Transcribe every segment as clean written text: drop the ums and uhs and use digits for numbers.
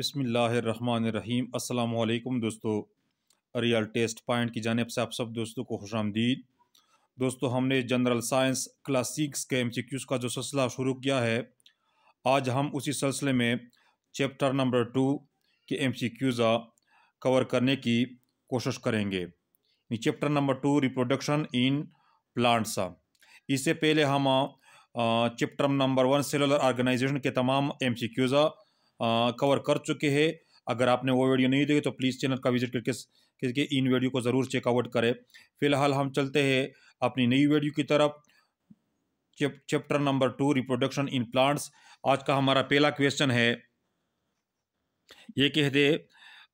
बिस्मिल्लाहिर्रहमानिर्रहीम। अस्सलाम वालेकुम दोस्तों, रियल टेस्ट पॉइंट की जानिब से आप सब दोस्तों को खुशामदीद। दोस्तों, हमने जनरल साइंस क्लास 6 के MCQs का जो सिलसिला शुरू किया है, आज हम उसी सिलसिले में चैप्टर नंबर 2 के MCQs कवर करने की कोशिश करेंगे। Chapter number 2 reproduction in plants. इससे पहले हम चैप्टर नंबर 1 सेलुलर ऑर्गेनाइजेशन के तमाम MCQs कवर कर चुके हैं। अगर आपने वो वीडियो नहीं देखी तो प्लीज़ चैनल का विजिट करके इन वीडियो को ज़रूर चेकआउट करें। फ़िलहाल हम चलते हैं अपनी नई वीडियो की तरफ। Chapter number 2 reproduction in plants. आज का हमारा पहला क्वेश्चन है, ये कहते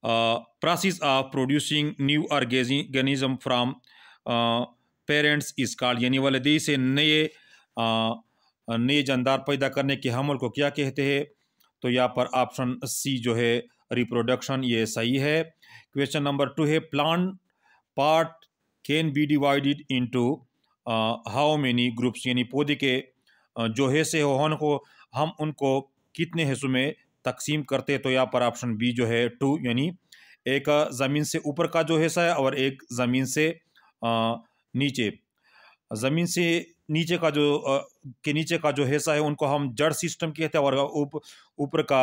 process of producing new organism from parents is called, यानी वालिदैन से नए जानदार पैदा करने के हमल को क्या कहते हैं? तो यहाँ पर ऑप्शन सी जो है रिप्रोडक्शन, ये सही है। क्वेश्चन नंबर 2 है, plant part can be divided into how many groups, यानी पौधे के जो हिस्से होने को हम उनको कितने हिस्सों में तकसीम करते हैं? तो यहाँ पर ऑप्शन बी जो है 2, यानी एक ज़मीन से ऊपर का जो हिस्सा है और एक ज़मीन से नीचे। ज़मीन से नीचे का के नीचे का जो हिस्सा है उनको हम जड़ सिस्टम कहते हैं, और ऊपर का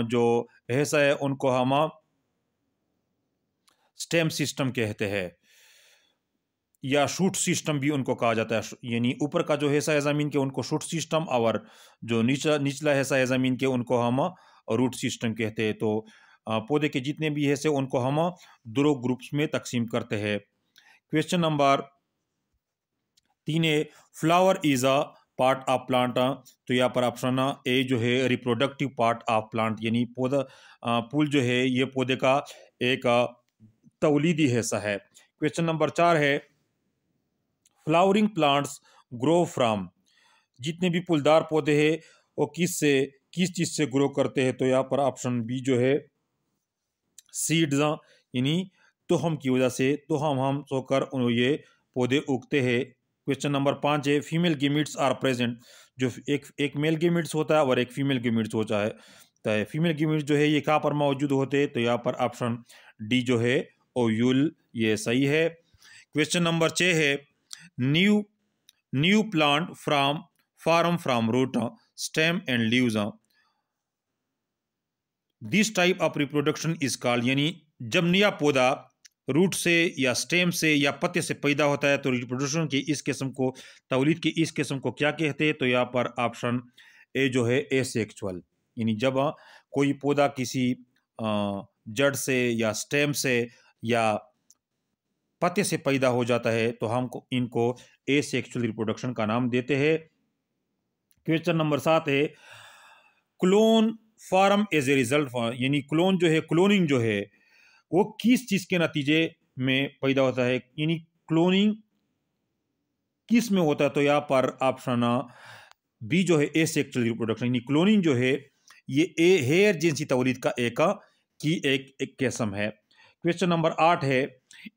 जो हिस्सा है उनको हम स्टेम सिस्टम कहते हैं, या शूट सिस्टम भी उनको कहा जाता है। यानी ऊपर का जो हिस्सा है ज़मीन के उनको शूट सिस्टम, और जो निचला हिस्सा है ज़मीन के उनको हम रूट सिस्टम कहते हैं। तो पौधे के जितने भी हिस्से उनको हम 2 ग्रुप्स में तकसीम करते हैं। क्वेश्चन नंबर 3 है, flower is a part of plant. तो यहाँ पर ऑप्शन ए जो है रिप्रोडक्टिव पार्ट ऑफ प्लांट, यानी फूल जो है ये पौधे का एक तौलीदी हिस्सा है। क्वेश्चन नंबर 4 है, फ्लावरिंग प्लांट्स ग्रो फ्रॉम। जितने भी फूलदार पौधे हैं वो किस चीज से ग्रो करते हैं? तो यहाँ पर ऑप्शन बी जो है सीड्स, यानी तुहम की वजह से तुहम सोकर ये पौधे उगते हैं। क्वेश्चन नंबर 5 है, फीमेल गेमिट्स आर प्रेजेंट। जो एक मेल गेमिट्स होता है और एक फीमेल गेमिट्स होता है, तो फीमेल गेमिट्स जो है ये कहाँ पर मौजूद होते हैं? तो यहाँ पर ऑप्शन डी जो है ओव्यूल, ये सही है। क्वेश्चन नंबर 6 है, new plant form from root, stem and leaves. This type of reproduction is called, यानी जब नया पौधा रूट से या स्टेम से या पत्ते से पैदा होता है तो रिप्रोडक्शन की इस किस्म को, तौलीद की इस किस्म को क्या कहते हैं? तो यहाँ पर ऑप्शन ए जो है एसेक्सुअल, यानी जब कोई पौधा किसी जड़ से या स्टेम से या पत्ते से पैदा हो जाता है तो हम इनको एसेक्सुअल रिप्रोडक्शन का नाम देते हैं। क्वेश्चन नंबर 7 है, clone form as a result, यानी क्लोन जो है, क्लोनिंग जो है वो किस चीज के नतीजे में पैदा होता है? यानी क्लोनिंग किस में होता है? तो यहाँ पर ऑप्शन बी जो है एसेक्सुअल रिप्रोडक्शन, यानी क्लोनिंग जो है ये हेयर जिनसी तौलीद का एक किस्म है। क्वेश्चन नंबर 8 है,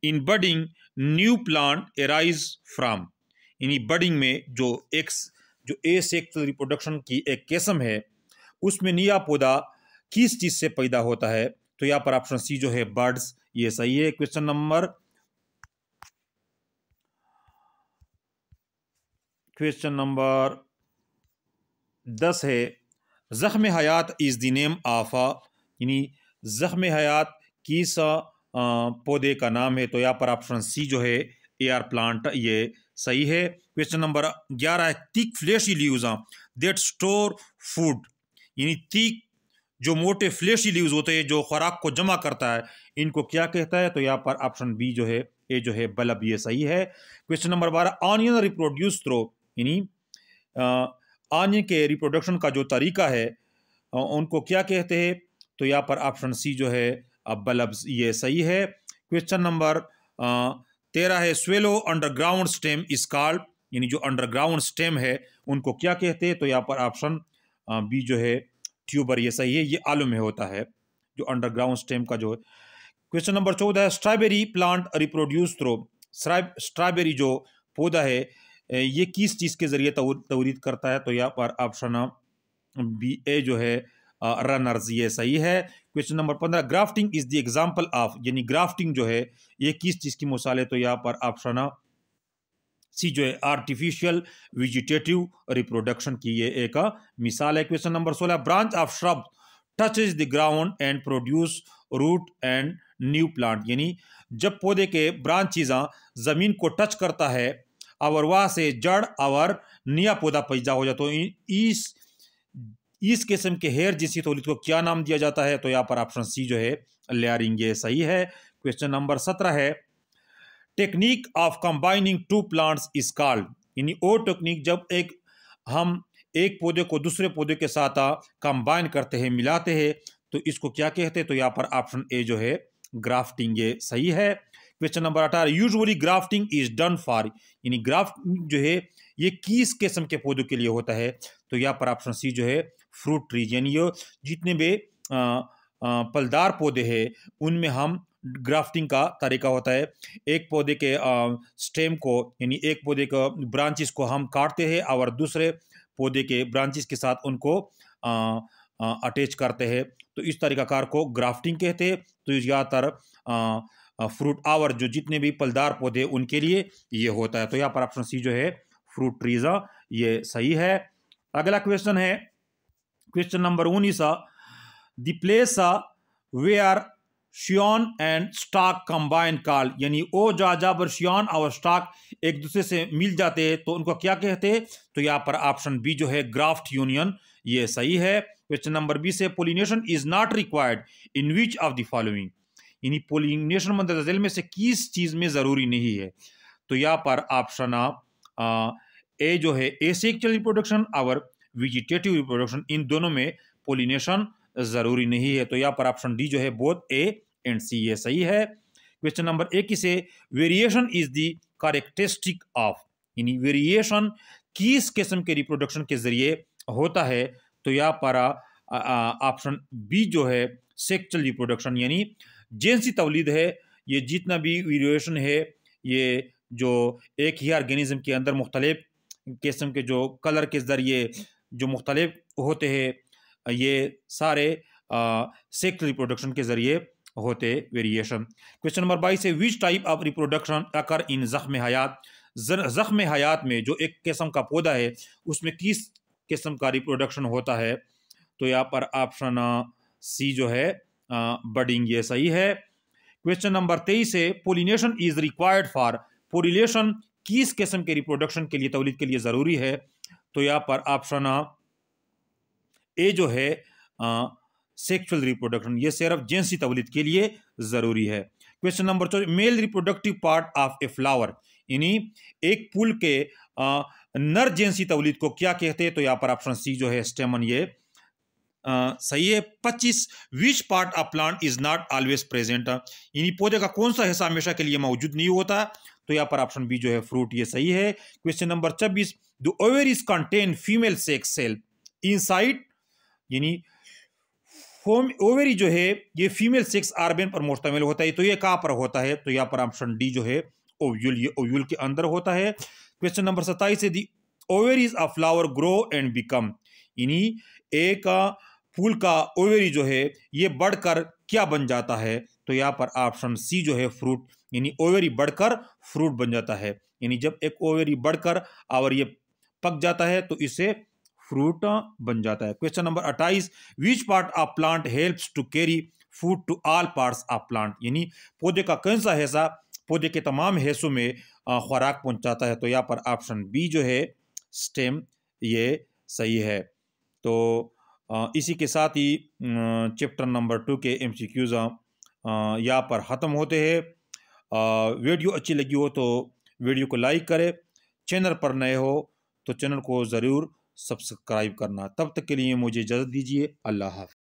in budding new plant arise from, यानी बडिंग में जो एसेक्सुअल रिप्रोडक्शन की एक किस्म है उसमें नया पौधा किस चीज से पैदा होता है? तो यहाँ पर ऑप्शन सी जो है बर्ड्स, ये सही है। क्वेश्चन नंबर 10 है, जख्म हयात इज द नेम ऑफ, यानी जख्म हयात किस पौधे का नाम है? तो यहाँ पर ऑप्शन सी जो है एयर प्लांट, ये सही है। क्वेश्चन नंबर 11 है, thick fleshy leaves that store food, यानी थिक जो मोटे फ्लेशी लीव्स होते हैं जो खुराक को जमा करता है, इनको क्या कहता है? तो यहाँ पर ऑप्शन बी जो है ए जो है बल्ब, ये सही है। Question number 12, onion reproduce through, यानी ऑनियन के रिप्रोडक्शन का जो तरीका है उनको क्या कहते हैं? तो यहाँ पर ऑप्शन सी जो है बल्ब, ये सही है। क्वेश्चन नंबर 13 है, swallow underground stem is called, यानी जो अंडरग्राउंड स्टेम है उनको क्या कहते हैं? तो यहाँ पर ऑप्शन बी जो है ट्यूबर, ये सही है। ये आलू में होता है जो अंडरग्राउंड स्टेम का जो है। क्वेश्चन नंबर 14 है, strawberry plant reproduce through, strawberry जो पौधा है ये किस चीज के जरिए तौलीद करता है? तो यहाँ पर ऑप्शन बी ए जो है रनर्स, ये सही है। Question number 15, grafting is the example of, यानी ग्राफ्टिंग जो है ये किस चीज की मिसाल है? तो यहाँ पर ऑप्शन सी जो है आर्टिफिशियल वेजिटेटिव रिप्रोडक्शन की ये एक मिसाल है। Question number 16, branch of shrub touches the ground and produce root and new plant, यानी जब पौधे के ब्रांचेज जमीन को टच करता है और वहां से जड़ और नया पौधा पैदा हो जाता, तो इस किस्म के हेयर जैसी तौलीद को क्या नाम दिया जाता है? तो यहाँ पर ऑप्शन सी जो है लेयरिंग, ये सही है। क्वेश्चन नंबर 17 है, technique of combining two plants is called, यानी वो टेक्निक जब हम एक पौधे को दूसरे पौधे के साथ कंबाइन करते हैं, मिलाते हैं, तो इसको क्या कहते हैं? तो यहाँ पर ऑप्शन ए जो है ग्राफ्टिंग, ये सही है। Question number 18, usually grafting is done for, यानी ग्राफ्टिंग जो है ये किस किस्म के पौधों के लिए होता है? तो यहाँ पर ऑप्शन सी जो है फ्रूट ट्रीज, यानी ये जितने भी फलदार पौधे हैं उनमें हम ग्राफ्टिंग का तरीका होता है। एक पौधे के स्टेम को, यानी एक पौधे के ब्रांचेस को हम काटते हैं और दूसरे पौधे के ब्रांचेस के साथ उनको अटैच करते हैं, तो इस तरीकाकार को ग्राफ्टिंग कहते हैं। तो ज़्यादातर फ्रूट आवर जो जितने भी फलदार पौधे उनके लिए ये होता है। तो यहाँ पर ऑप्शन सी जो है फ्रूट ट्रीज, ये सही है। अगला क्वेश्चन है question number 19, the place where scion and stock combine called, यानी ओ जहाँ पर श्योन और स्टॉक एक दूसरे से मिल जाते हैं तो उनको क्या कहते हैं? तो यहाँ पर ऑप्शन बी जो है ग्राफ्ट यूनियन, ये सही है। क्वेश्चन नंबर 20 है, pollination is not required in which of the following, यानी पोलिनेशन मंदरजा झेल में से किस चीज में जरूरी नहीं है? तो यहाँ पर ऑप्शन ए जो है एसेक्सुअल रिप्रोडक्शन और वेजिटेटिव रिप्रोडक्शन, इन दोनों में पोलिनेशन जरूरी नहीं है। तो यहाँ पर ऑप्शन डी जो है बोथ ए एंड सी, ये सही है। क्वेश्चन नंबर 21 है, variation is the characteristic of, यानी वेरिएशन किस किस्म के रिप्रोडक्शन के जरिए होता है? तो यहाँ पर ऑप्शन बी जो है सेक्सुअल रिप्रोडक्शन, यानी जिनसी तौलीद है, ये जितना भी वेरिएशन है ये जो एक ही ऑर्गेनिज्म के अंदर मुख्तलिफ किस्म के जो कलर के जरिए जो मुख्तलिफ होते हैं, ये सारे सेक्स रिप्रोडक्शन के जरिए होते वेरिएशन। क्वेश्चन नंबर 22 है, विच टाइप ऑफ रिप्रोडक्शन अकर इन जख्म हयात, जख्म हयात में जो एक किस्म का पौधा है उसमें किस किस्म का रिप्रोडक्शन होता है? तो यहाँ पर ऑप्शन सी जो है बडिंग, ये सही है। क्वेश्चन नंबर 23 है, pollination is required for, pollination किस किस्म के रिप्रोडक्शन के लिए, तौलीद के लिए जरूरी है? तो यहाँ पर ऑप्शन ए जो है सेक्सुअल रिप्रोडक्शन, ये सिर्फ जिनसी तौलीद के लिए जरूरी है। Question number 24, male reproductive part of a flower, यानी एक फूल के नर जिनसी तौलीद को क्या कहते हैं? तो यहाँ पर ऑप्शन सी जो है स्टेमन, ये सही है। 25, विच part of plant is not always present, यानी पौधे का कौन सा हिस्सा हमेशा के लिए मौजूद नहीं होता? तो यहाँ पर ऑप्शन बी जो है फ्रूट, ये सही है। Question number 26, the ovaries contain female sex cell inside, यानी ओवरी जो है ये फीमेल सेक्स ऑर्गन पर मुश्तमिल होता है, तो ये कहाँ पर होता है? तो यहाँ पर ऑप्शन डी जो है ओव्यूल, ये ओव्यूल के अंदर होता है। क्वेश्चन नंबर 27 है, the ovaries of flower grow and become, यानी एक फूल का ओवरी जो है ये बढ़कर क्या बन जाता है? तो यहाँ पर ऑप्शन सी जो है फ्रूट, यानी ओवरी बढ़कर फ्रूट बन जाता है, यानी जब एक ओवरी बढ़कर और ये पक जाता है तो इसे फ्रूट बन जाता है। Question number 28, which part of plant helps to carry food to all parts of plant, यानी पौधे का कौन सा हिस्सा पौधे के तमाम हिस्सों में खुराक पहुंचाता है? तो यहाँ पर ऑप्शन बी जो है स्टेम, ये सही है। तो इसी के साथ ही चैप्टर नंबर 2 के MCQs यहाँ पर ख़त्म होते हैं। वीडियो अच्छी लगी हो तो वीडियो को लाइक करें, चैनल पर नए हो तो चैनल को ज़रूर सब्सक्राइब करना। तब तक के लिए मुझे इजाज़त दीजिए, अल्लाह हाफ़िज़।